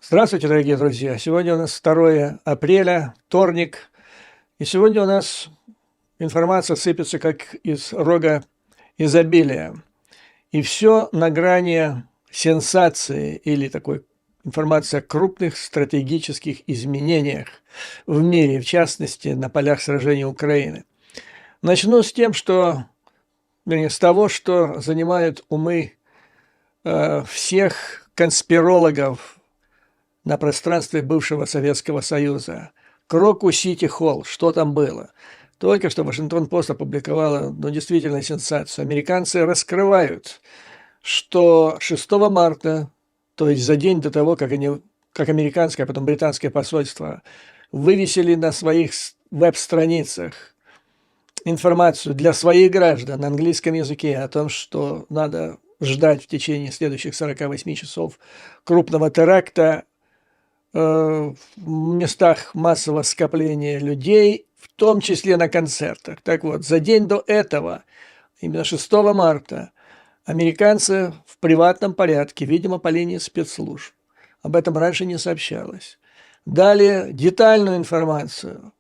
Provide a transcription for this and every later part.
Здравствуйте, дорогие друзья! Сегодня у нас 2 апреля, вторник, и сегодня у нас информация сыпется как из рога изобилия. И все на грани сенсации или такой информации о крупных стратегических изменениях в мире, в частности, на полях сражений Украины. Начну с тем, с того, что занимает умы всех конспирологов на пространстве бывшего Советского Союза. Крокус-Сити-Холл, что там было? Только что Вашингтон-Пост опубликовала, действительно сенсацию. Американцы раскрывают, что 6 марта, то есть за день до того, как американское, а потом британское посольство вывесили на своих веб-страницах информацию для своих граждан на английском языке о том, что надо ждать в течение следующих 48 часов крупного теракта в местах массового скопления людей, в том числе на концертах. Так вот, за день до этого, именно 6 марта, американцы в приватном порядке, видимо, по линии спецслужб, об этом раньше не сообщалось, дали детальную информацию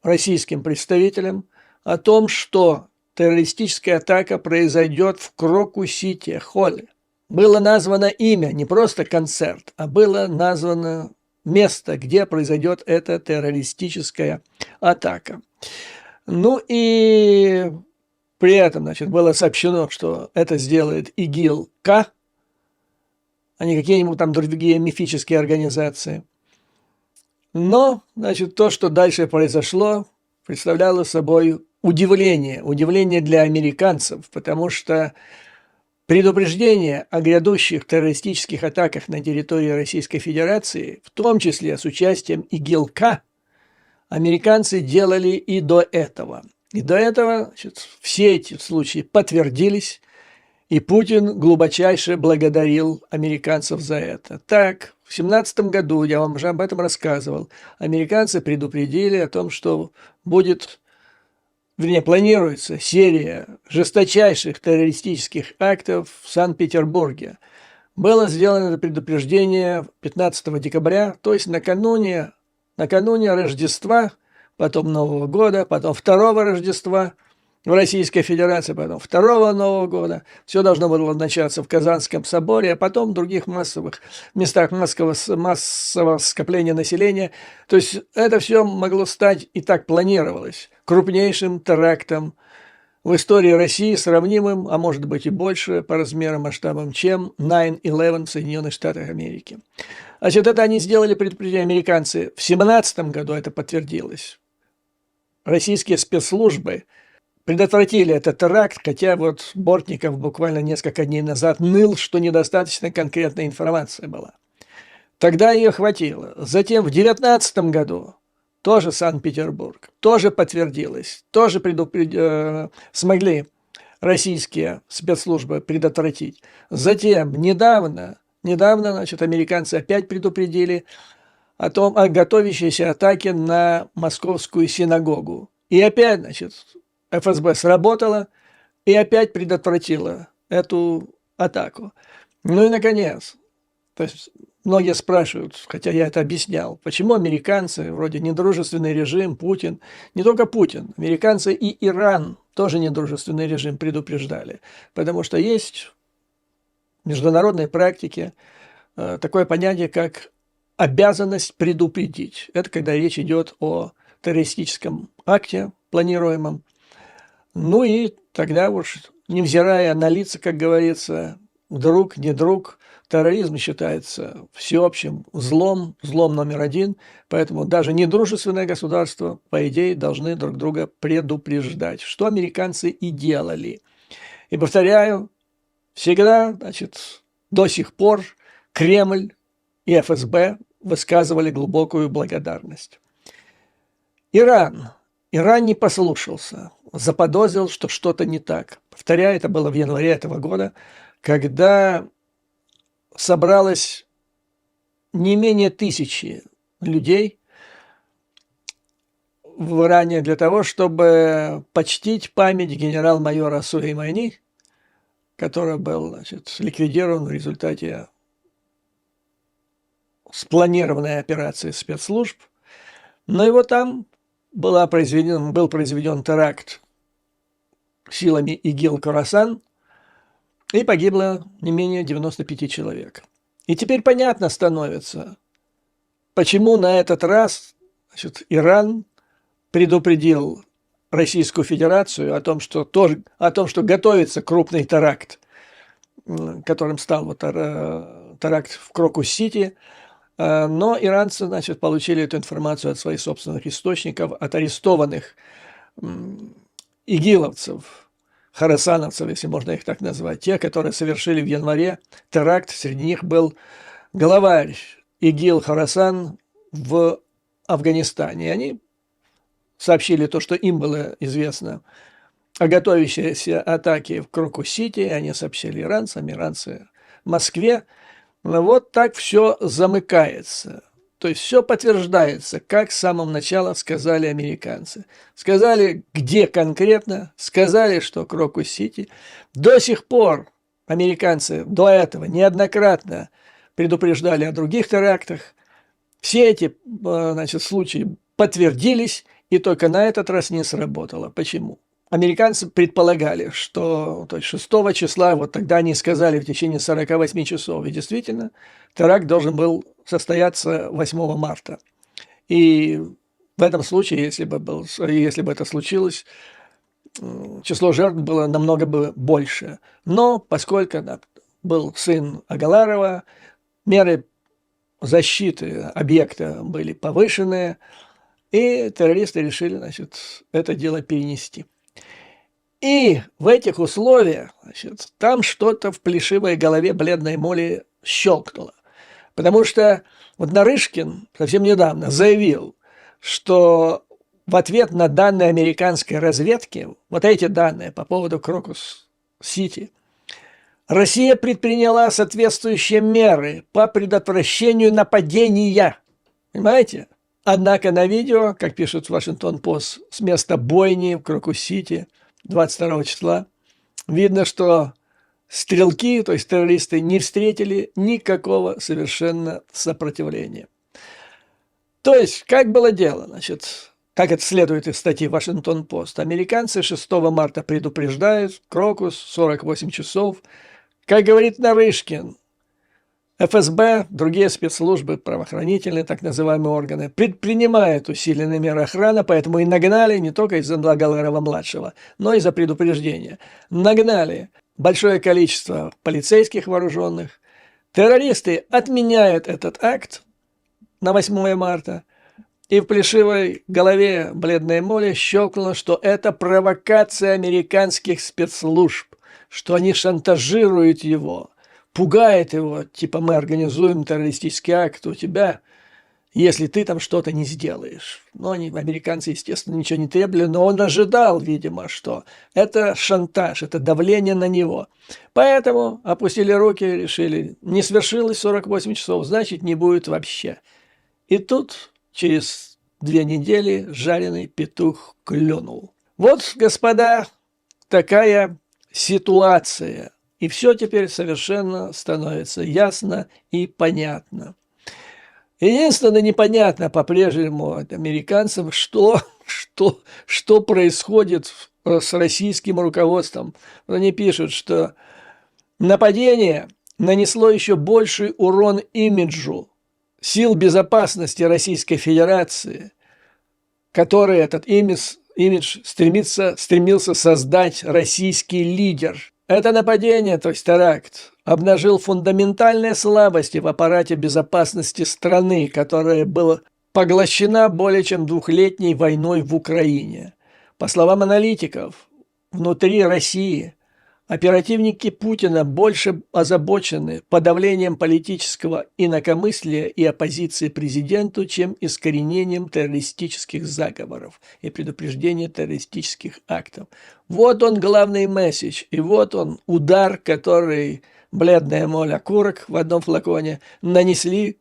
российским представителям о том, что террористическая атака произойдет в Крокус-Сити-Холле. Было названо имя, не просто концерт, а было названо место, где произойдет эта террористическая атака. Ну и при этом, было сообщено, что это сделает ИГИЛ-К, а не какие-нибудь там другие мифические организации. Но, то, что дальше произошло, представляло собой удивление для американцев, потому что предупреждение о грядущих террористических атаках на территории Российской Федерации, в том числе с участием ИГИЛ-К, американцы делали и до этого. И до этого все эти случаи подтвердились, и Путин глубочайше благодарил американцев за это. Так, в 2017 году, я вам уже об этом рассказывал, американцы предупредили о том, что планируется серия жесточайших террористических актов в Санкт-Петербурге. Было сделано это предупреждение 15 декабря, то есть накануне Рождества, потом Нового года, потом второго Рождества в Российской Федерации, потом второго Нового года. Все должно было начаться в Казанском соборе, а потом в других массовых местах массового скопления населения. То есть это все могло стать, и так планировалось, крупнейшим терактом в истории России, сравнимым, а может быть и больше по размерам, масштабам, чем 9/11 в Соединенных Штатах Америки. Это они сделали предупреждение, американцы. В 2017 году это подтвердилось. Российские спецслужбы предотвратили этот теракт, хотя Бортников буквально несколько дней назад ныл, что недостаточно конкретной информации была. Тогда ее хватило. Затем в 2019 году тоже Санкт-Петербург, тоже подтвердилось, тоже смогли российские спецслужбы предотвратить. Затем недавно, американцы опять предупредили о готовящейся атаке на московскую синагогу. И опять, ФСБ сработала и опять предотвратила эту атаку. Ну и, наконец, многие спрашивают, хотя я это объяснял, почему американцы, вроде недружественный режим, Путин, не только Путин, американцы и Иран, тоже недружественный режим, предупреждали. Потому что есть в международной практике такое понятие, как обязанность предупредить. Это когда речь идет о террористическом акте планируемом. Ну и тогда невзирая на лица, как говорится, друг, не друг, терроризм считается всеобщим злом номер один, поэтому даже недружественное государство, по идее, должны друг друга предупреждать, что американцы и делали. И повторяю, всегда, до сих пор Кремль и ФСБ высказывали глубокую благодарность. Иран не послушался, заподозрил, что что-то не так. Повторяю, это было в январе этого года, когда собралось не менее 1000 людей в Иране для того, чтобы почтить память генерал-майора Сулеймани, который был ликвидирован в результате спланированной операции спецслужб. Но и вот там был произведен теракт силами ИГИЛ-Хорасан, и погибло не менее 95 человек. И теперь понятно становится, почему на этот раз, значит, Иран предупредил Российскую Федерацию о том, что готовится крупный теракт, которым стал вот теракт в Крокус-Сити. Но иранцы, значит, получили эту информацию от своих собственных источников, от арестованных игиловцев, хорасановцев, если можно их так назвать, те, которые совершили в январе теракт. Среди них был главарь ИГИЛ Хорасан в Афганистане. И они сообщили то, что им было известно о готовящейся атаке в Крокус-Сити. Они сообщили иранцы в Москве. Вот так все замыкается. То есть все подтверждается, как с самого начала сказали американцы. Сказали, где конкретно, сказали, что Крокус-Сити. До сих пор американцы до этого неоднократно предупреждали о других терактах. Все эти, значит, случаи подтвердились, и только на этот раз не сработало. Почему? Американцы предполагали, что то есть 6 числа, вот тогда они сказали в течение 48 часов, и действительно, теракт должен был состояться 8 марта. И в этом случае, если бы это случилось, число жертв было намного бы больше. Но поскольку был сын Агаларова, меры защиты объекта были повышенные, и террористы решили, значит, это дело перенести. И в этих условиях, значит, там что-то в плешивой голове бледной Молли щелкнуло. Потому что вот Нарышкин совсем недавно заявил, что в ответ на данные американской разведки, вот эти данные по поводу Крокус-Сити, Россия предприняла соответствующие меры по предотвращению нападения. Понимаете? Однако на видео, как пишет Вашингтон-Пост, с места бойни в Крокус-Сити 22 числа, видно, что стрелки, то есть террористы, не встретили никакого совершенно сопротивления. То есть, как было дело, значит, как это следует из статьи Вашингтон-Пост, американцы 6 марта предупреждают, Крокус, 48 часов. Как говорит Нарышкин, ФСБ, другие спецслужбы, правоохранительные, так называемые органы, предпринимают усиленные меры охраны, поэтому и нагнали не только из-за Галарова-младшего, но и за предупреждение. Нагнали большое количество полицейских вооруженных. Террористы отменяют этот акт на 8 марта, и в плешивой голове бледной Молли щелкнуло, что это провокация американских спецслужб, что они шантажируют его, пугает его, типа мы организуем террористический акт у тебя, если ты там что-то не сделаешь. Но американцы, естественно, ничего не требовали, но он ожидал, видимо, что это шантаж, это давление на него. Поэтому опустили руки, решили, не свершилось 48 часов, значит, не будет вообще. И тут через 2 недели жареный петух клюнул. Вот, господа, такая ситуация. И все теперь совершенно становится ясно и понятно. Единственное, непонятно по-прежнему американцам, что происходит с российским руководством. Они пишут, что нападение нанесло еще больший урон имиджу сил безопасности Российской Федерации, который этот имидж стремился создать российский лидер. Это нападение, то есть теракт, обнажил фундаментальные слабости в аппарате безопасности страны, которая была поглощена более чем 2-летней войной в Украине. По словам аналитиков, внутри России оперативники Путина больше озабочены подавлением политического инакомыслия и оппозиции президенту, чем искоренением террористических заговоров и предупреждением террористических актов. Вот он главный месседж, и вот он удар, который бледная Молли окурок в одном флаконе нанесли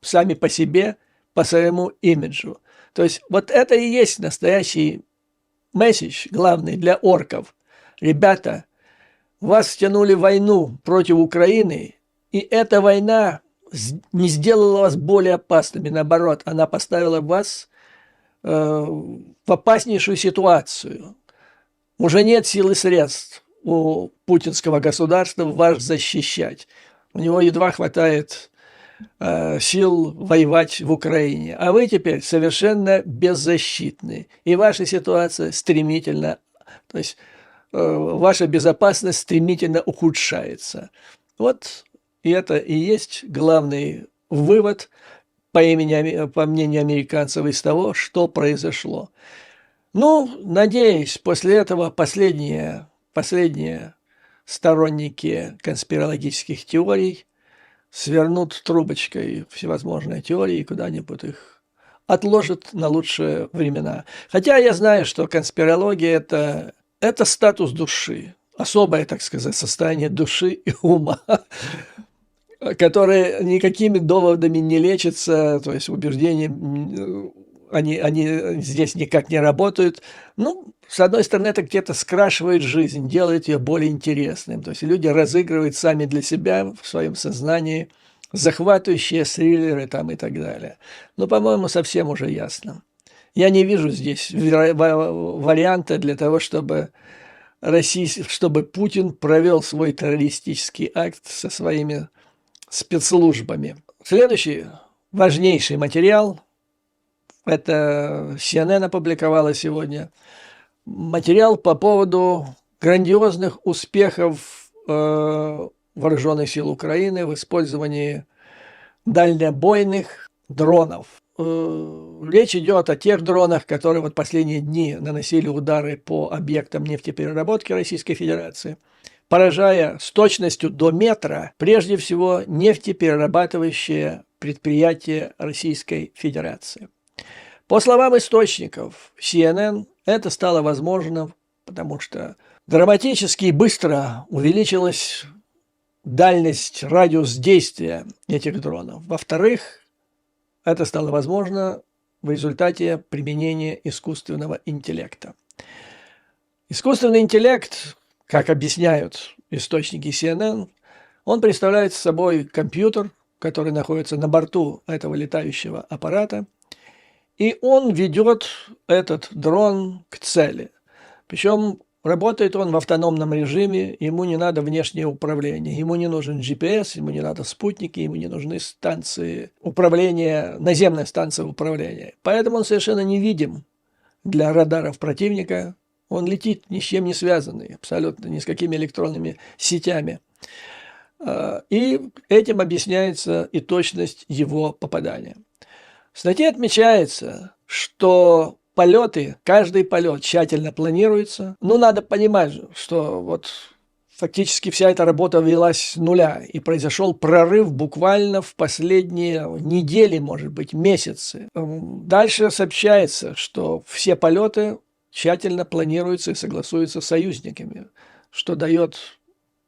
сами по себе, по своему имиджу. То есть вот это и есть настоящий месседж, главный для орков. Ребята, вас втянули в войну против Украины, и эта война не сделала вас более опасными, наоборот, она поставила вас в опаснейшую ситуацию. Уже нет сил и средств у путинского государства вас защищать. У него едва хватает сил воевать в Украине. А вы теперь совершенно беззащитны. И ваша ситуация стремительно, то есть ваша безопасность стремительно ухудшается. Вот и это и есть главный вывод, по мнению американцев, из того, что произошло. Ну, надеюсь, после этого последние сторонники конспирологических теорий свернут трубочкой всевозможные теории и куда-нибудь их отложат на лучшие времена. Хотя я знаю, что конспирология – это статус души, особое, так сказать, состояние души и ума, которое никакими доводами не лечится, то есть убеждения, они здесь никак не работают. Ну, с одной стороны, это где-то скрашивает жизнь, делает ее более интересной. То есть люди разыгрывают сами для себя в своем сознании захватывающие триллеры там и так далее. Но, по-моему, совсем уже ясно. Я не вижу здесь варианта для того, чтобы Путин провел свой террористический акт со своими спецслужбами. Следующий важнейший материал, это CNN опубликовала сегодня, материал по поводу грандиозных успехов вооруженных сил Украины в использовании дальнобойных дронов. Речь идет о тех дронах, которые вот последние дни наносили удары по объектам нефтепереработки Российской Федерации, поражая с точностью до метра, прежде всего, нефтеперерабатывающие предприятия Российской Федерации. По словам источников CNN, это стало возможным, потому что драматически и быстро увеличилась дальность, радиус действия этих дронов. Во-вторых, это стало возможно в результате применения искусственного интеллекта. Искусственный интеллект, как объясняют источники CNN, он представляет собой компьютер, который находится на борту этого летающего аппарата, и он ведет этот дрон к цели. Причем работает он в автономном режиме, ему не надо внешнее управление, ему не нужен GPS, ему не надо спутники, ему не нужны станции управления, наземная станция управления. Поэтому он совершенно невидим для радаров противника. Он летит ни с чем не связанный, абсолютно ни с какими электронными сетями. И этим объясняется и точность его попадания. В статье отмечается, что полеты, каждый полет тщательно планируется. Ну, надо понимать, что вот фактически вся эта работа велась с нуля, и произошел прорыв буквально в последние недели, может быть, месяцы. Дальше сообщается, что все полеты тщательно планируются и согласуются с союзниками, что дает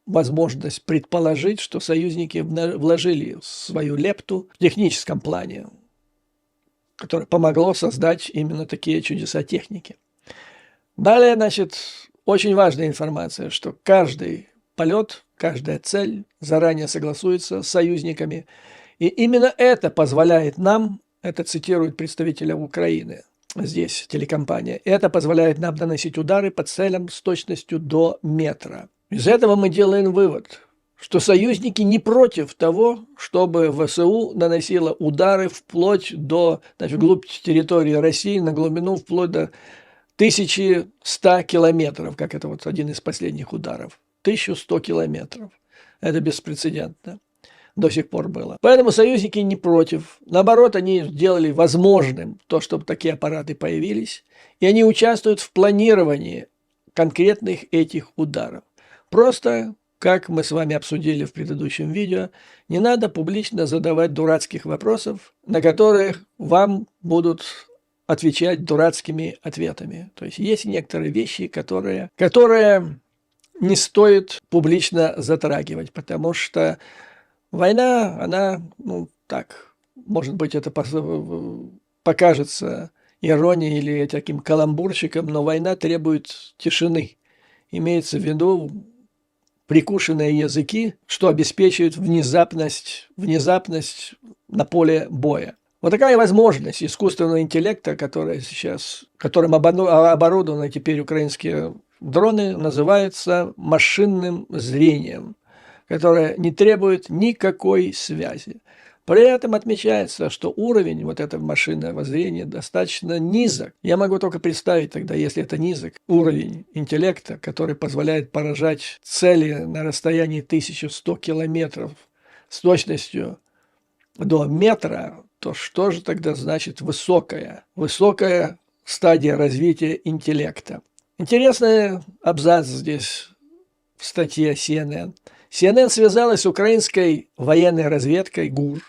возможность предположить, что союзники вложили свою лепту в техническом плане, которое помогло создать именно такие чудеса техники. Далее, значит, очень важная информация, что каждый полет, каждая цель заранее согласуется с союзниками. И именно это позволяет нам, это цитирует представителя Украины, здесь телекомпания, это позволяет нам наносить удары по целям с точностью до метра. Из этого мы делаем вывод, что союзники не против того, чтобы ВСУ наносило удары вплоть до, значит, вглубь территории России, на глубину вплоть до 1100 километров, как это вот один из последних ударов. 1100 километров. Это беспрецедентно. До сих пор было. Поэтому союзники не против. Наоборот, они сделали возможным то, чтобы такие аппараты появились. И они участвуют в планировании конкретных этих ударов. Просто, как мы с вами обсудили в предыдущем видео, не надо публично задавать дурацких вопросов, на которых вам будут отвечать дурацкими ответами. То есть некоторые вещи, которые не стоит публично затрагивать, потому что война, она, ну так, может быть, это покажется иронией или таким каламбурчиком, но война требует тишины. Имеется в виду прикушенные языки, что обеспечивает внезапность на поле боя. Вот такая возможность искусственного интеллекта, которым оборудованы теперь украинские дроны, называется машинным зрением, которое не требует никакой связи. При этом отмечается, что уровень вот этого машинного зрения достаточно низок. Я могу только представить тогда, если это низок, уровень интеллекта, который позволяет поражать цели на расстоянии 1100 километров с точностью до метра, то что же тогда значит высокая стадия развития интеллекта? Интересный абзац здесь в статье CNN. CNN связалась с украинской военной разведкой ГУР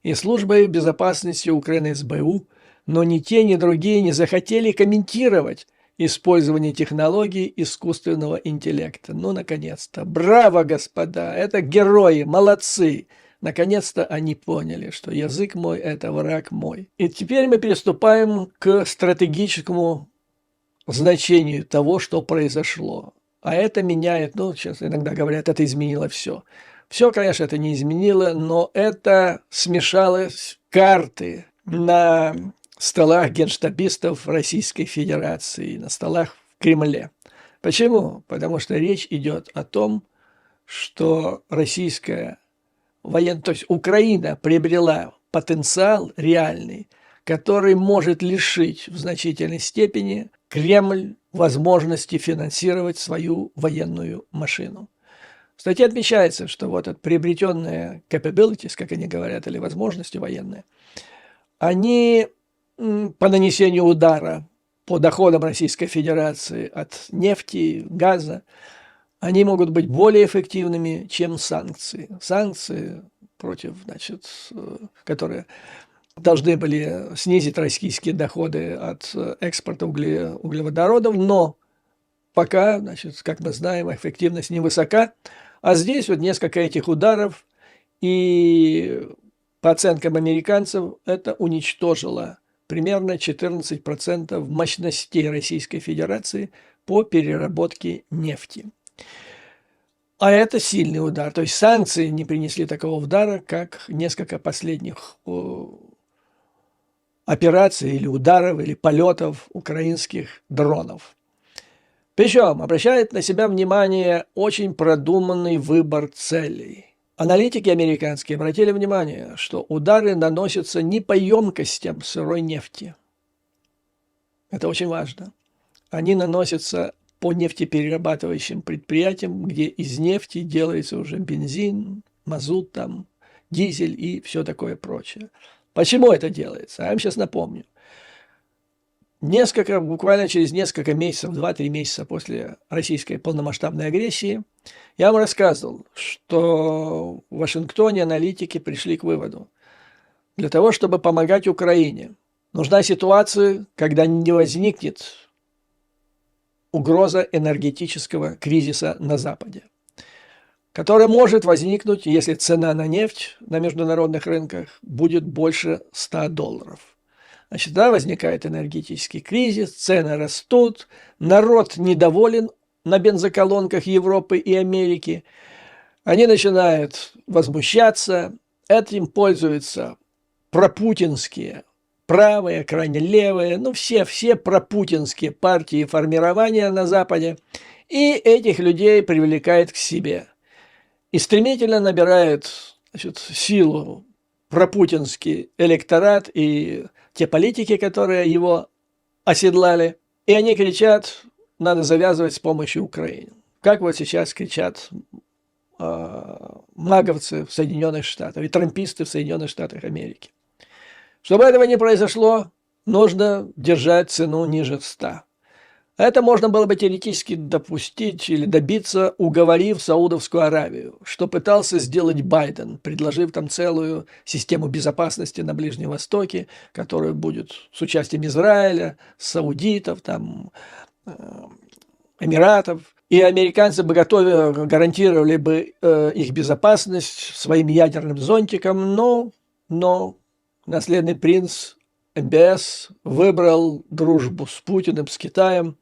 и службой безопасности Украины СБУ, но ни те, ни другие не захотели комментировать использование технологий искусственного интеллекта. Ну, наконец-то. Браво, господа! Это герои, молодцы! Наконец-то они поняли, что язык мой – это враг мой. И теперь мы приступаем к стратегическому значению того, что произошло. А это меняет, ну, сейчас иногда говорят, это изменило все. Все, конечно, это не изменило, но это смешалось карты на столах генштабистов Российской Федерации, на столах в Кремле. Почему? Потому что речь идет о том, что российская военная, то есть Украина приобрела потенциал реальный, который может лишить в значительной степени Кремль возможности финансировать свою военную машину. В статье отмечается, что вот это приобретенные capabilities, как они говорят, или возможности военные, они по нанесению удара по доходам Российской Федерации от нефти, газа, они могут быть более эффективными, чем санкции. Санкции против, значит, которые должны были снизить российские доходы от экспорта углеводородов, но пока, значит, как мы знаем, эффективность невысока. А здесь вот несколько этих ударов, и по оценкам американцев, это уничтожило примерно 14% мощностей Российской Федерации по переработке нефти. А это сильный удар. То есть санкции не принесли такого удара, как несколько последних операций или ударов, или полетов украинских дронов. Причем обращает на себя внимание очень продуманный выбор целей. Аналитики американские обратили внимание, что удары наносятся не по емкостям сырой нефти. Это очень важно. Они наносятся по нефтеперерабатывающим предприятиям, где из нефти делается уже бензин, мазут, там, дизель и все такое прочее. Почему это делается? Я вам сейчас напомню. Буквально через несколько месяцев, 2-3 месяца после российской полномасштабной агрессии, я вам рассказывал, что в Вашингтоне аналитики пришли к выводу: для того, чтобы помогать Украине, нужна ситуация, когда не возникнет угроза энергетического кризиса на Западе, которая может возникнуть, если цена на нефть на международных рынках будет больше $100. Значит, да, возникает энергетический кризис, цены растут, народ недоволен на бензоколонках Европы и Америки, они начинают возмущаться, этим пользуются пропутинские, правые, крайне левые, ну все пропутинские партии и формирования на Западе, и этих людей привлекает к себе. И стремительно набирает, значит, силу пропутинский электорат и те политики, которые его оседлали, и они кричат: надо завязывать с помощью Украины. Как вот сейчас кричат маговцы в Соединенных Штатах и трамписты в Соединенных Штатах Америки. Чтобы этого не произошло, нужно держать цену ниже 100. Это можно было бы теоретически допустить или добиться, уговорив Саудовскую Аравию, что пытался сделать Байден, предложив там целую систему безопасности на Ближнем Востоке, которая будет с участием Израиля, саудитов, там, Эмиратов. И американцы бы гарантировали бы их безопасность своим ядерным зонтиком, но наследный принц МБС выбрал дружбу с Путиным, с Китаем,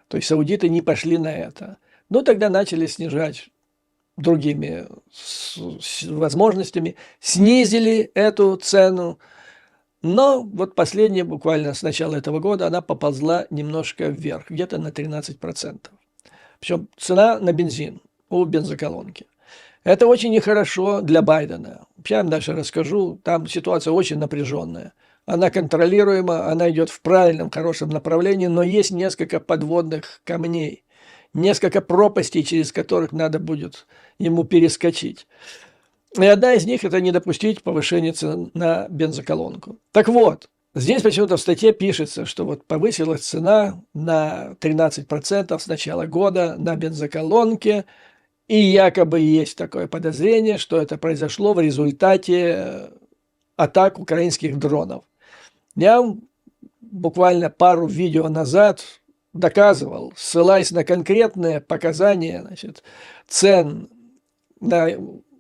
то есть саудиты не пошли на это. Ну, тогда начали снижать другими возможностями снизили эту цену. Но вот последняя, буквально с начала этого года, она поползла немножко вверх, где-то на 13%. Причем цена на бензин у бензоколонки. Это очень нехорошо для Байдена. Я вам дальше расскажу. Там ситуация очень напряженная. Она контролируема, она идет в правильном, хорошем направлении, но есть несколько подводных камней, несколько пропастей, через которых надо будет ему перескочить. И одна из них – это не допустить повышения цен на бензоколонку. Так вот, здесь почему-то в статье пишется, что вот повысилась цена на 13% с начала года на бензоколонке, и якобы есть такое подозрение, что это произошло в результате атак украинских дронов. Я буквально пару видео назад доказывал, ссылаясь на конкретные показания, значит, цен, на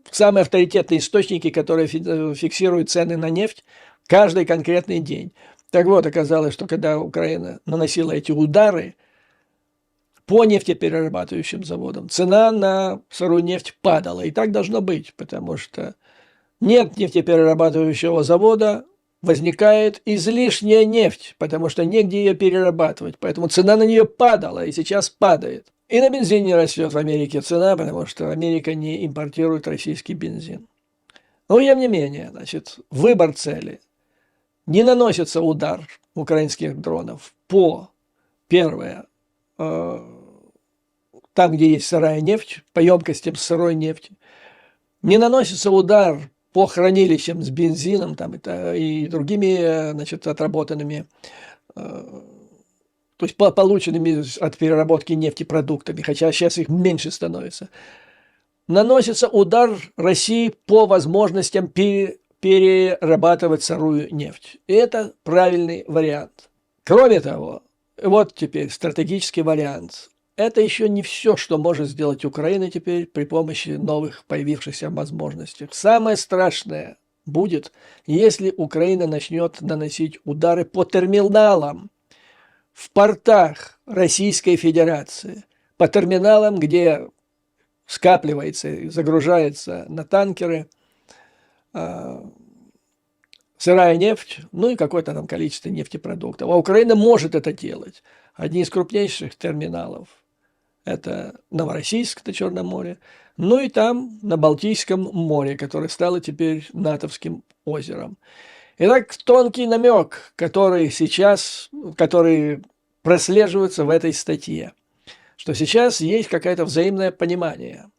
самые авторитетные источники, которые фиксируют цены на нефть каждый конкретный день. Так вот, оказалось, что когда Украина наносила эти удары по нефтеперерабатывающим заводам, цена на сырую нефть падала. И так должно быть, потому что нет нефтеперерабатывающего завода, возникает излишняя нефть, потому что негде ее перерабатывать. Поэтому цена на нее падала и сейчас падает. И на бензин не растет в Америке цена, потому что Америка не импортирует российский бензин. Но тем не менее, значит, выбор цели. Не наносится удар украинских дронов по, первое, там, где есть сырая нефть, по емкостям сырой нефти. Не наносится удар по хранилищам с бензином там, и другими, значит, отработанными, то есть полученными от переработки нефтепродуктами, хотя сейчас их меньше становится. Наносится удар России по возможностям перерабатывать сырую нефть. И это правильный вариант. Кроме того, вот теперь стратегический вариант. Это еще не все, что может сделать Украина теперь при помощи новых появившихся возможностей. Самое страшное будет, если Украина начнет наносить удары по терминалам в портах Российской Федерации, по терминалам, где скапливается и загружается на танкеры сырая нефть, ну и какое-то там количество нефтепродуктов. А Украина может это делать. Одни из крупнейших терминалов – это Новороссийск на Черном море, ну и там на Балтийском море, которое стало теперь натовским озером. Итак, тонкий намек, который прослеживается в этой статье, что сейчас есть какое-то взаимное понимание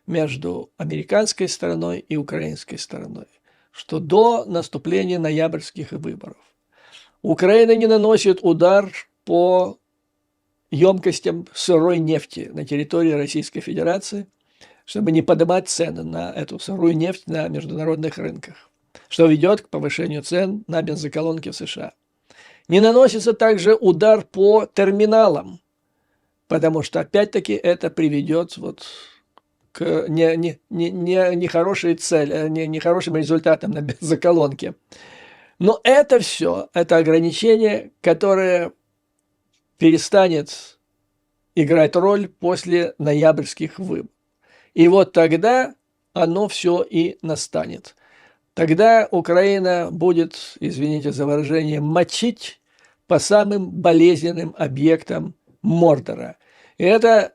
между американской стороной и украинской стороной, что до наступления ноябрьских выборов Украина не наносит удар по емкостям сырой нефти на территории Российской Федерации, чтобы не поднимать цены на эту сырую нефть на международных рынках, что ведет к повышению цен на бензоколонки в США. Не наносится также удар по терминалам, потому что, опять-таки, это приведет вот к нехорошей цели, нехорошим результатам на бензоколонке. Но это все, это ограничение, которое перестанет играть роль после ноябрьских выборов. И вот тогда оно все и настанет. Тогда Украина будет, извините за выражение, мочить по самым болезненным объектам Мордора. И это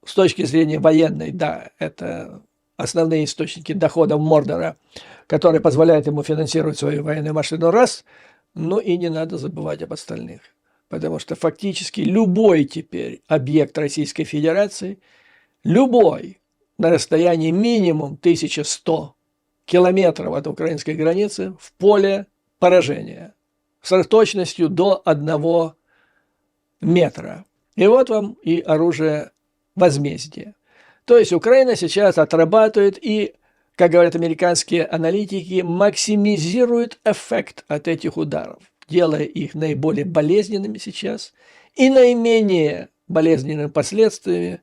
с точки зрения военной, да, это основные источники доходов Мордора, которые позволяют ему финансировать свою военную машину, раз, но и не надо забывать об остальных. Потому что фактически любой теперь объект Российской Федерации, любой на расстоянии минимум 1100 километров от украинской границы в поле поражения с точностью до 1 метра. И вот вам и оружие возмездия. То есть Украина сейчас отрабатывает и, как говорят американские аналитики, максимизирует эффект от этих ударов, делая их наиболее болезненными сейчас и наименее болезненными последствиями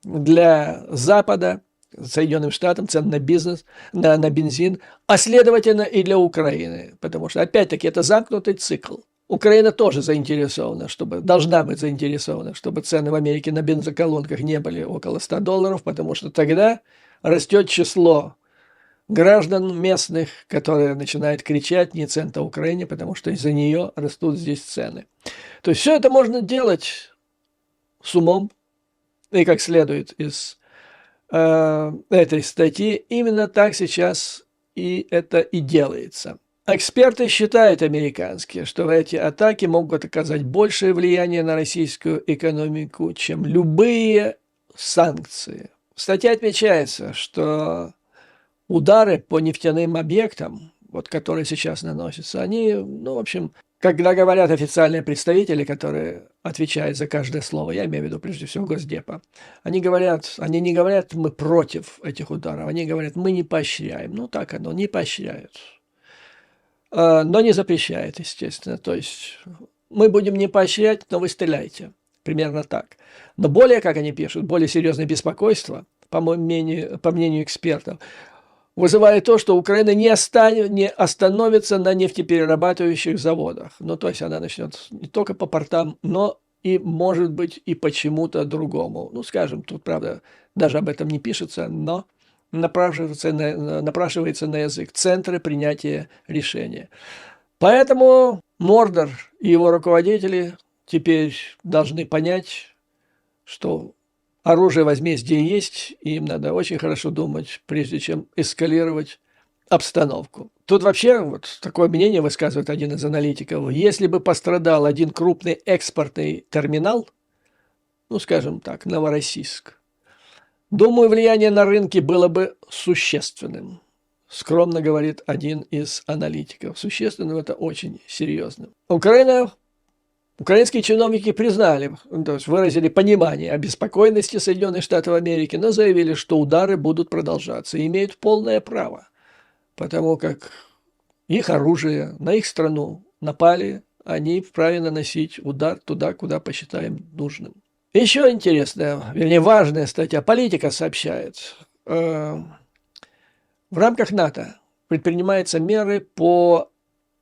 для Запада, Соединенным Штатам, цен на бизнес, на бензин, а следовательно и для Украины, потому что, опять-таки, это замкнутый цикл. Украина тоже заинтересована, должна быть заинтересована, чтобы цены в Америке на бензоколонках не были около $100, потому что тогда растет число граждан местных, которые начинают кричать «не цента Украине», потому что из-за нее растут здесь цены. То есть все это можно делать с умом и как следует из этой статьи. Именно так сейчас и это и делается. Эксперты считают, американские, что эти атаки могут оказать большее влияние на российскую экономику, чем любые санкции. В статье отмечается, что удары по нефтяным объектам, вот, которые сейчас наносятся, они, ну, в общем, когда говорят официальные представители, которые отвечают за каждое слово, я имею в виду прежде всего Госдепа, они не говорят, мы против этих ударов, они говорят, мы не поощряем. Ну, так оно, не поощряют. Но не запрещает, естественно. То есть мы будем не поощрять, но вы стреляйте. Примерно так. Но более, как они пишут, более серьезное беспокойство, по мнению экспертов, вызывает то, что Украина не остановится на нефтеперерабатывающих заводах. Ну, то есть она начнет не только по портам, но и, может быть, и почему-то другому. Ну, скажем, тут, правда, даже об этом не пишется, но напрашивается на язык центры принятия решения. Поэтому Мордор и его руководители теперь должны понять, что оружие возмездия есть, и им надо очень хорошо думать, прежде чем эскалировать обстановку. Тут вообще вот такое мнение высказывает один из аналитиков. Если бы пострадал один крупный экспортный терминал, ну, скажем так, Новороссийск, думаю, влияние на рынки было бы существенным. Скромно говорит один из аналитиков. Существенным — это очень серьезно. Украинские чиновники признали, то есть выразили понимание обеспокоенности Соединенных Штатов Америки, но заявили, что удары будут продолжаться и имеют полное право, потому как их оружие на их страну напали, они вправе наносить удар туда, куда посчитаем нужным. Еще интересная, вернее важная статья. Политика сообщает. В рамках НАТО предпринимаются меры по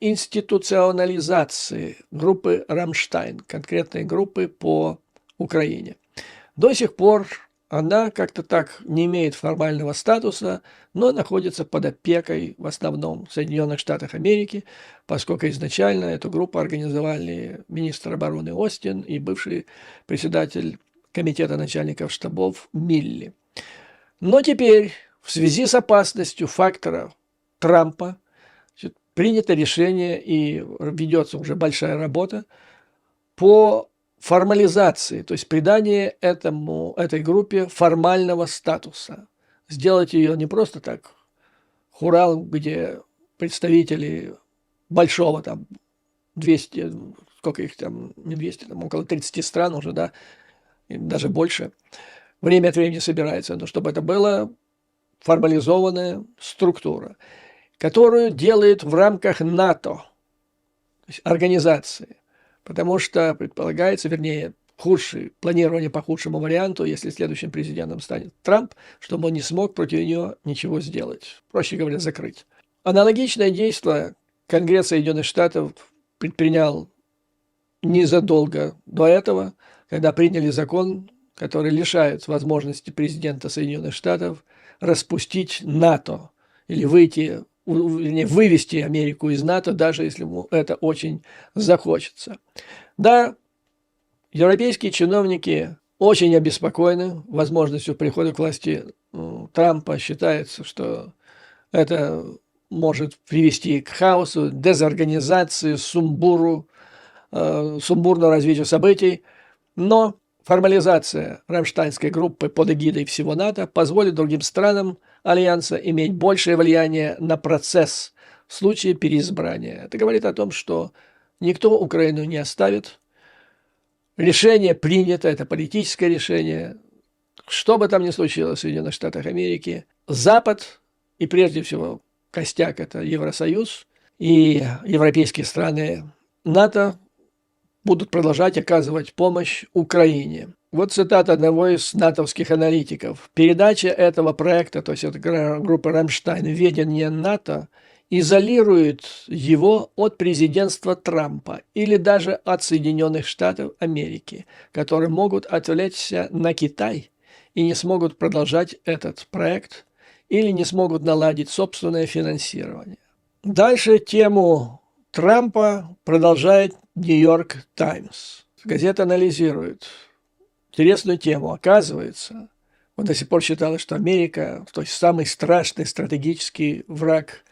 институционализации группы «Рамштайн», конкретной группы по Украине. До сих пор она как-то так не имеет формального статуса, но находится под опекой в основном Соединенных Штатов Америки, поскольку изначально эту группу организовали министр обороны Остин и бывший председатель комитета начальников штабов Милли. Но теперь в связи с опасностью фактора Трампа принято решение и ведется уже большая работа по формализации, то есть придание этой группе формального статуса. Сделать ее не просто так хурал, где представители большого там 200, сколько их там, не 200, там около 30 стран уже, да, и даже больше, время от времени собирается, но чтобы это была формализованная структура, которую делают в рамках НАТО, то есть организации. Потому что предполагается, вернее, планирование по худшему варианту, если следующим президентом станет Трамп, чтобы он не смог против нее ничего сделать. Проще говоря, закрыть. Аналогичное действие Конгресс Соединенных Штатов предпринял незадолго до этого, когда приняли закон, который лишает возможности президента Соединенных Штатов распустить НАТО или вывести Америку из НАТО, даже если ему это очень захочется. Да, европейские чиновники очень обеспокоены возможностью прихода к власти Трампа. Считается, что это может привести к хаосу, дезорганизации, сумбурному развитию событий. Но формализация рамштайнской группы под эгидой всего НАТО позволит другим странам Альянса иметь большее влияние на процесс в случае переизбрания. Это говорит о том, что никто Украину не оставит. Решение принято, это политическое решение. Что бы там ни случилось в Соединенных Штатах Америки, Запад, и прежде всего костяк – это Евросоюз и европейские страны НАТО, будут продолжать оказывать помощь Украине. Вот цитата одного из натовских аналитиков. Передача этого проекта, то есть это группа «Рамштайн», ведение НАТО, изолирует его от президентства Трампа или даже от Соединенных Штатов Америки, которые могут отвлечься на Китай и не смогут продолжать этот проект или не смогут наладить собственное финансирование. Дальше тему Трампа продолжает Нью-Йорк Таймс. Газета анализирует интересную тему. Оказывается, вот до сих пор считалось, что Америка, то есть самый страшный стратегический враг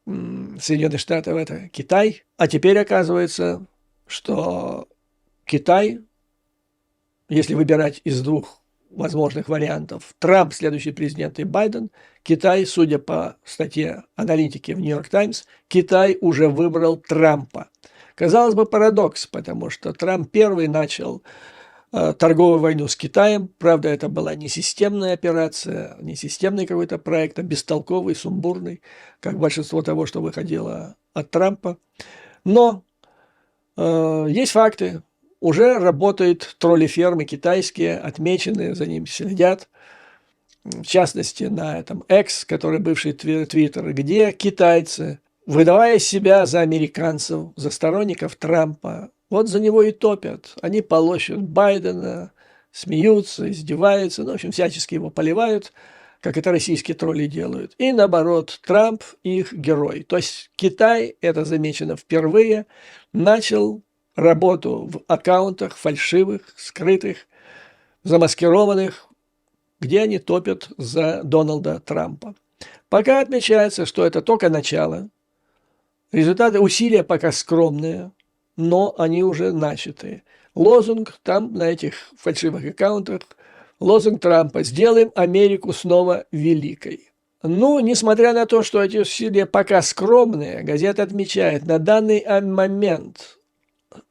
Соединенных Штатов – это Китай. А теперь оказывается, что Китай, если выбирать из двух возможных вариантов, Трамп, следующий президент, и Байден, Китай, судя по статье аналитики в Нью-Йорк Таймс, Китай уже выбрал Трампа. Казалось бы, парадокс, потому что Трамп первый начал торговую войну с Китаем. Правда, это была не системная операция, не системный какой-то проект, а бестолковый, сумбурный, как большинство того, что выходило от Трампа. Но есть факты. Уже работают тролли-фермы китайские, отмеченные, за ним следят. В частности, на этом X, который бывший Твиттер, где китайцы, выдавая себя за американцев, за сторонников Трампа, вот за него и топят. Они полощут Байдена, смеются, издеваются, ну, в общем, всячески его поливают, как это российские тролли делают. И наоборот, Трамп их герой. То есть Китай, это замечено впервые, начал работу в аккаунтах фальшивых, скрытых, замаскированных, где они топят за Дональда Трампа. Пока отмечается, что это только начало. Результаты усилия пока скромные, но они уже начаты. Лозунг там, на этих фальшивых аккаунтах, лозунг Трампа: «Сделаем Америку снова великой». Ну, несмотря на то, что эти усилия пока скромные, газета отмечает, на данный момент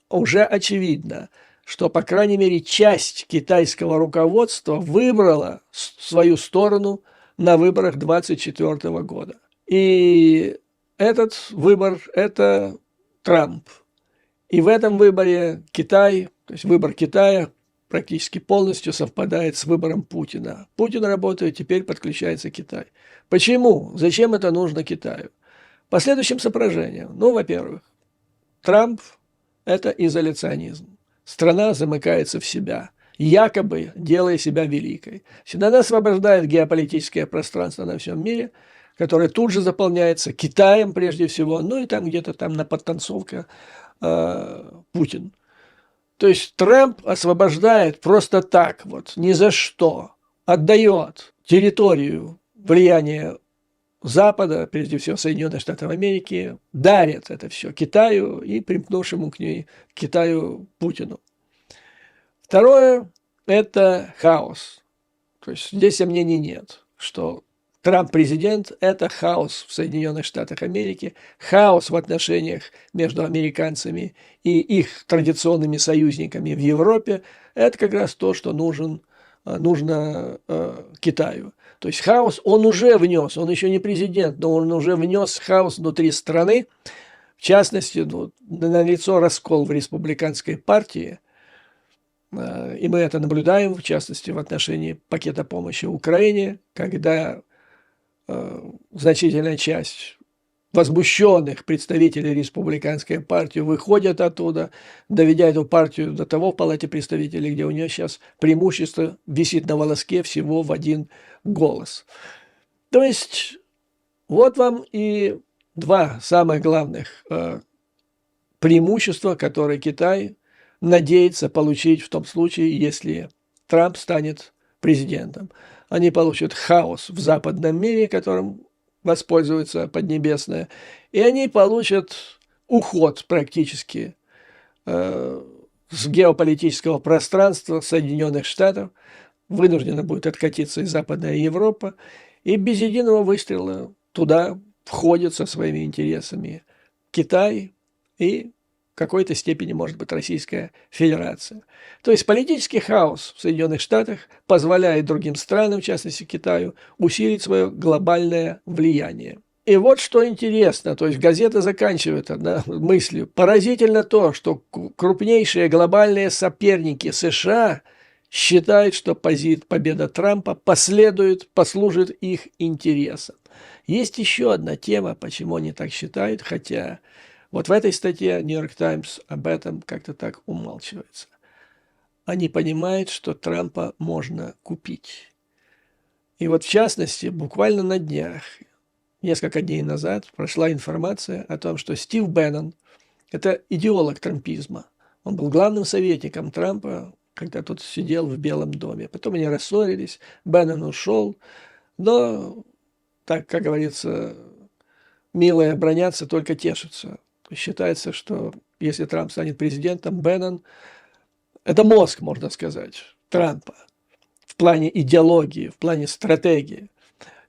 уже очевидно, что, по крайней мере, часть китайского руководства выбрала свою сторону на выборах 2024 года. И этот выбор – это Трамп. И в этом выборе Китай, то есть выбор Китая практически полностью совпадает с выбором Путина. Путин работает, теперь подключается Китай. Почему? Зачем это нужно Китаю? По следующим соображениям. Ну, во-первых, Трамп – это изоляционизм. Страна замыкается в себя, якобы делая себя великой. Она освобождает геополитическое пространство на всем мире, которое тут же заполняется Китаем прежде всего, ну и там где-то там на подтанцовке Путин. То есть Трамп освобождает просто так вот, ни за что, отдает территорию влияния Запада, прежде всего Соединенных Штатов Америки, дарит это все Китаю и примкнувшему к ней Китаю Путину. Второе – это хаос. То есть здесь сомнений нет, что Трамп президент – это хаос в Соединенных Штатах Америки, хаос в отношениях между американцами и их традиционными союзниками в Европе. Это как раз то, что нужно Китаю. То есть хаос он уже внес, он еще не президент, но он уже внес хаос внутри страны. В частности, налицо раскол в республиканской партии, и мы это наблюдаем, в частности, в отношении пакета помощи Украине, когда значительная часть возмущенных представителей республиканской партии выходят оттуда, доведя эту партию до того в Палате представителей, где у нее сейчас преимущество висит на волоске всего в один голос. То есть вот вам и два самых главных преимущества, которые Китай надеется получить в том случае, если Трамп станет президентом. Они получат хаос в западном мире, которым воспользуется Поднебесная, и они получат уход практически с геополитического пространства Соединенных Штатов, вынуждена будет откатиться и Западная Европа, и без единого выстрела туда входит со своими интересами Китай и в какой-то степени, может быть, Российская Федерация. То есть политический хаос в Соединенных Штатах позволяет другим странам, в частности Китаю, усилить свое глобальное влияние. И вот что интересно, то есть газета заканчивает мыслью. Поразительно то, что крупнейшие глобальные соперники США считают, что победа Трампа послужит их интересам. Есть еще одна тема, почему они так считают, хотя вот в этой статье Нью-Йорк Таймс об этом как-то так умалчивается. они понимают, что Трампа можно купить. И вот в частности, буквально на днях, несколько дней назад, прошла информация о том, что Стив Беннон, это идеолог трампизма, он был главным советником Трампа, когда тот сидел в Белом доме. Потом они рассорились, Беннон ушел, но, так как говорится, милые бранятся, только тешатся. Считается, что если Трамп станет президентом, Беннон – это мозг, можно сказать, Трампа в плане идеологии, в плане стратегии.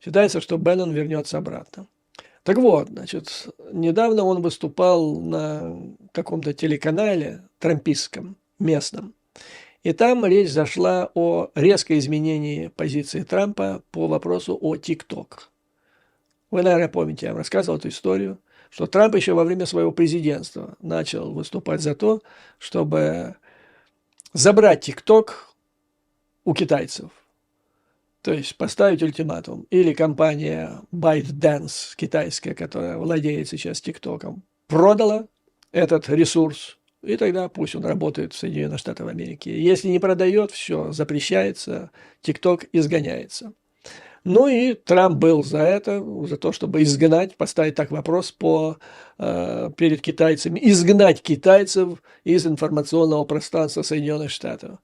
Считается, что Беннон вернется обратно. Так вот, значит, недавно он выступал на каком-то телеканале трампистском, местном. И там речь зашла о резком изменении позиции Трампа по вопросу о ТикТок. Вы, наверное, помните, я вам рассказывал эту историю, что Трамп еще во время своего президентства начал выступать за то, чтобы забрать ТикТок у китайцев. То есть поставить ультиматум. Или компания ByteDance китайская, которая владеет сейчас ТикТоком, продала этот ресурс, и тогда пусть он работает в Соединенных Штатах Америки. Если не продает, все, запрещается, ТикТок изгоняется. Ну и Трамп был за это, за то, чтобы изгнать, поставить так вопрос перед китайцами, изгнать китайцев из информационного пространства Соединенных Штатов.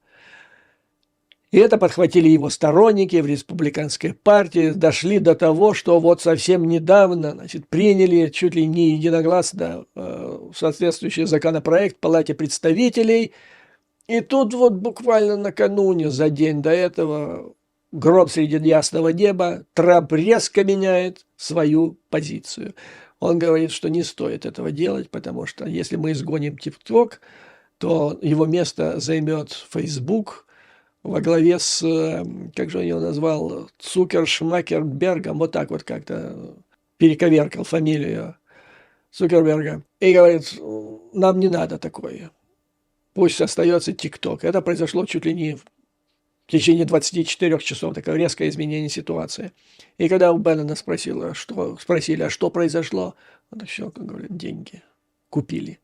И это подхватили его сторонники в республиканской партии, дошли до того, что вот совсем недавно, значит, приняли чуть ли не единогласно соответствующий законопроект в Палате представителей. И тут вот буквально накануне, за день до этого, гром среди ясного неба, Трамп резко меняет свою позицию. Он говорит, что не стоит этого делать, потому что если мы изгоним ТикТок, то его место займет Facebook во главе с, как же он его назвал, Цукершмакербергом, вот так вот как-то перековеркал фамилию Цукерберга. И говорит, нам не надо такое. Пусть остается ТикТок. Это произошло чуть ли не в течение 24 часов, такое резкое изменение ситуации. И когда у Беннона спросили, а что произошло, он все, как говорят, деньги купили.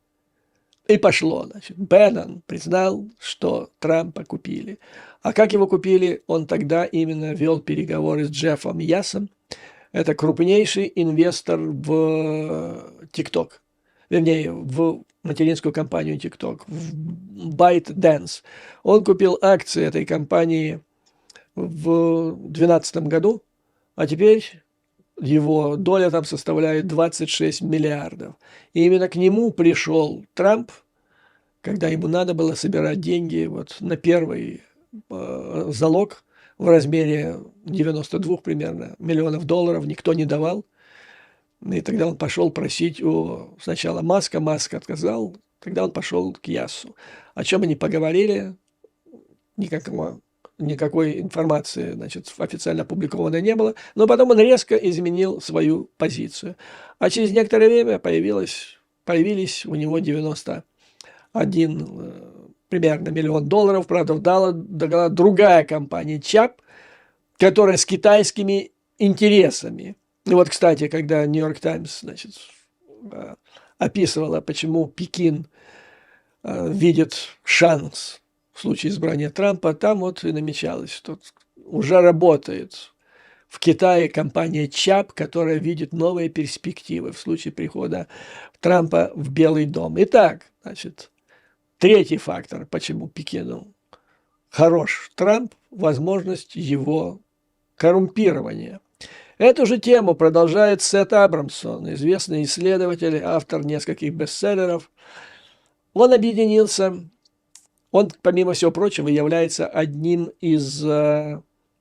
И пошло, значит. Беннон признал, что Трампа купили. А как его купили? Он тогда именно вел переговоры с Джеффом Ясом. Это крупнейший инвестор в TikTok. Вернее, в материнскую компанию TikTok, в ByteDance. Он купил акции этой компании в 2012 году, а теперь его доля там составляет 26 миллиардов. И именно к нему пришел Трамп, когда ему надо было собирать деньги вот на первый залог в размере 92 примерно миллионов долларов, никто не давал. И тогда он пошел просить у сначала Маска, Маск отказал, тогда он пошел к Ясу. О чем они поговорили, никакой информации, значит, официально опубликованной не было, но потом он резко изменил свою позицию. А через некоторое время появились у него 91 примерно миллион долларов, правда, дала другая компания ЧАП, которая с китайскими интересами. И вот, кстати, когда Нью-Йорк Таймс, значит, описывала, почему Пекин видит шанс в случае избрания Трампа, там вот и намечалось, что уже работает в Китае компания ЧАП, которая видит новые перспективы в случае прихода Трампа в Белый дом. Итак, значит, третий фактор, почему Пекину хорош Трамп, возможность его коррумпирования. Эту же тему продолжает Сет Абрамсон, известный исследователь, автор нескольких бестселлеров. Он объединился, он, помимо всего прочего, является одним из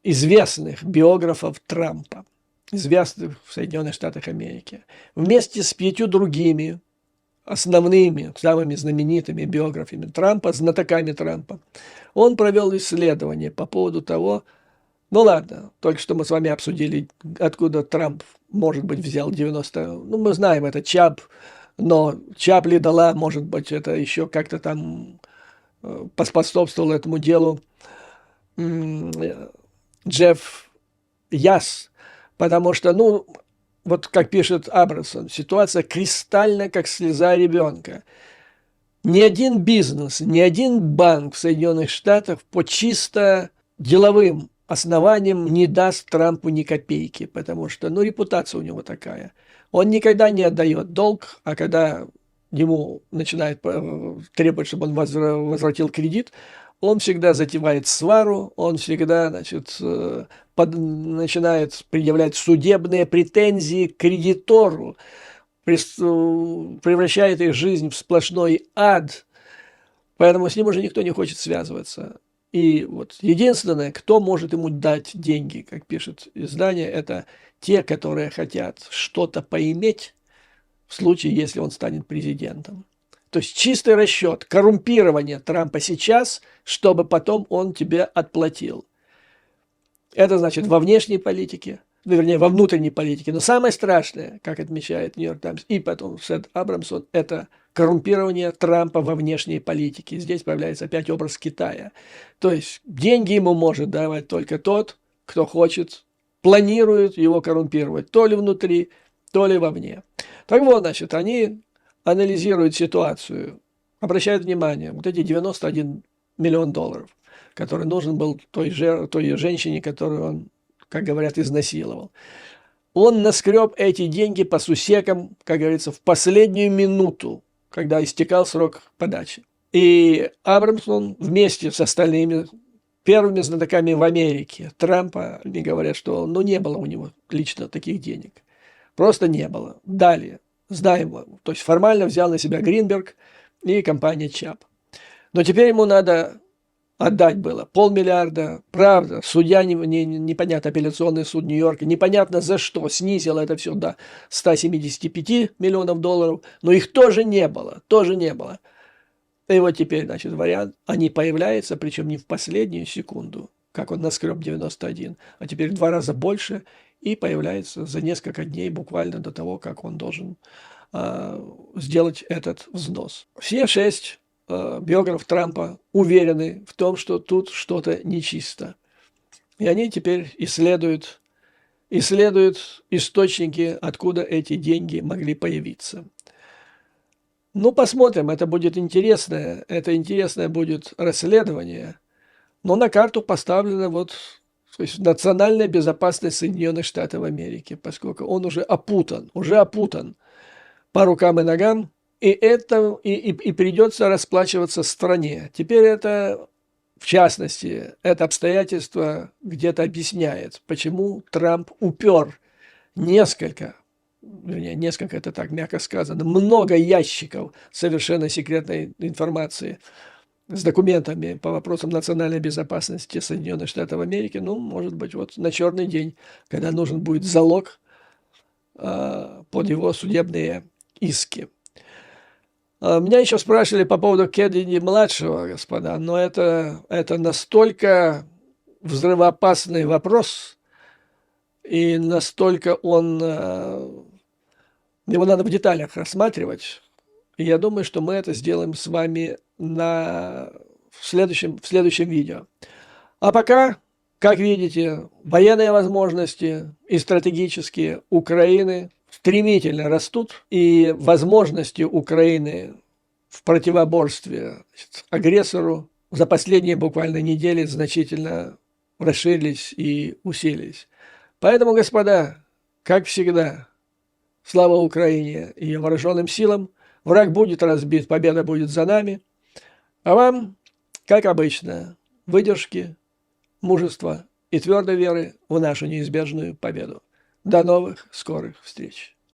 известных биографов Трампа, известных в Соединенных Штатах Америки. Вместе с 5 другими основными, самыми знаменитыми биографами Трампа, знатоками Трампа, он провел исследование по поводу того, ну ладно, только что мы с вами обсудили, откуда Трамп, может быть, взял 90, ну мы знаем, это ЧАП, но ЧАП ли дала, может быть, это еще как-то там поспособствовал этому делу Джефф Яс, потому что, ну, вот как пишет Абрамсон, ситуация кристальна, как слеза ребенка. Ни один бизнес, ни один банк в Соединенных Штатах по чисто деловым основаниям не даст Трампу ни копейки, потому что, ну, репутация у него такая. Он никогда не отдает долг, а когда ему начинает требовать, чтобы он возвратил кредит, он всегда затевает свару, он всегда, значит, начинает предъявлять судебные претензии к кредитору, превращает их жизнь в сплошной ад, поэтому с ним уже никто не хочет связываться. И вот единственное, кто может ему дать деньги, как пишет издание, это те, которые хотят что-то поиметь в случае, если он станет президентом. То есть чистый расчет, коррумпирование Трампа сейчас, чтобы потом он тебе отплатил. Это значит во внешней политике, ну, вернее, во внутренней политике. Но самое страшное, как отмечает Нью-Йорк Таймс и потом Сет Абрамсон, это коррумпирование Трампа во внешней политике. Здесь появляется опять образ Китая. То есть деньги ему может давать только тот, кто хочет, планирует его коррумпировать, то ли внутри, то ли вовне. Так вот, значит, они анализируют ситуацию, обращают внимание, вот эти 91 миллион долларов, который нужен был той женщине, которую он, как говорят, изнасиловал. Он наскреб эти деньги по сусекам, как говорится, в последнюю минуту, когда истекал срок подачи. И Абрамсон вместе с остальными первыми знатоками в Америке Трампа, они говорят, что ну, не было у него лично таких денег. Просто не было. Далее, знаем, то есть формально взял на себя Гринберг и компания ЧАП. Но теперь ему надо отдать было 500 миллиарда. Правда, судья, непонятно, апелляционный суд Нью-Йорка, непонятно за что, снизил это все до 175 миллионов долларов, но их тоже не было, тоже не было. И вот теперь, значит, вариант, они появляются, причем не в последнюю секунду, как он наскреб 91, а теперь в 2 раза больше, и появляется за несколько дней буквально до того, как он должен сделать этот взнос. Все 6 биограф Трампа уверены в том, что тут что-то нечисто. И они теперь исследуют источники, откуда эти деньги могли появиться. Ну, посмотрим, это будет интересное, будет расследование, но на карту поставлена вот, то есть национальная безопасность Соединенных Штатов Америки, поскольку он уже опутан по рукам и ногам, и придется расплачиваться стране. Теперь это, в частности, это обстоятельство где-то объясняет, почему Трамп упер несколько это так мягко сказано, много ящиков совершенно секретной информации с документами по вопросам национальной безопасности Соединенных Штатов Америки, ну, может быть, вот на черный день, когда нужен будет залог под его судебные иски. Меня еще спрашивали по поводу Кеннеди-младшего, господа, но это настолько взрывоопасный вопрос, и настолько его надо в деталях рассматривать. И я думаю, что мы это сделаем с вами в следующем видео. А пока, как видите, военные возможности и стратегические Украины стремительно растут, и возможности Украины в противоборстве агрессору за последние буквально недели значительно расширились и усилились. Поэтому, господа, как всегда, слава Украине и ее вооруженным силам, враг будет разбит, победа будет за нами, а вам, как обычно, выдержки, мужества и твердой веры в нашу неизбежную победу. До новых скорых встреч!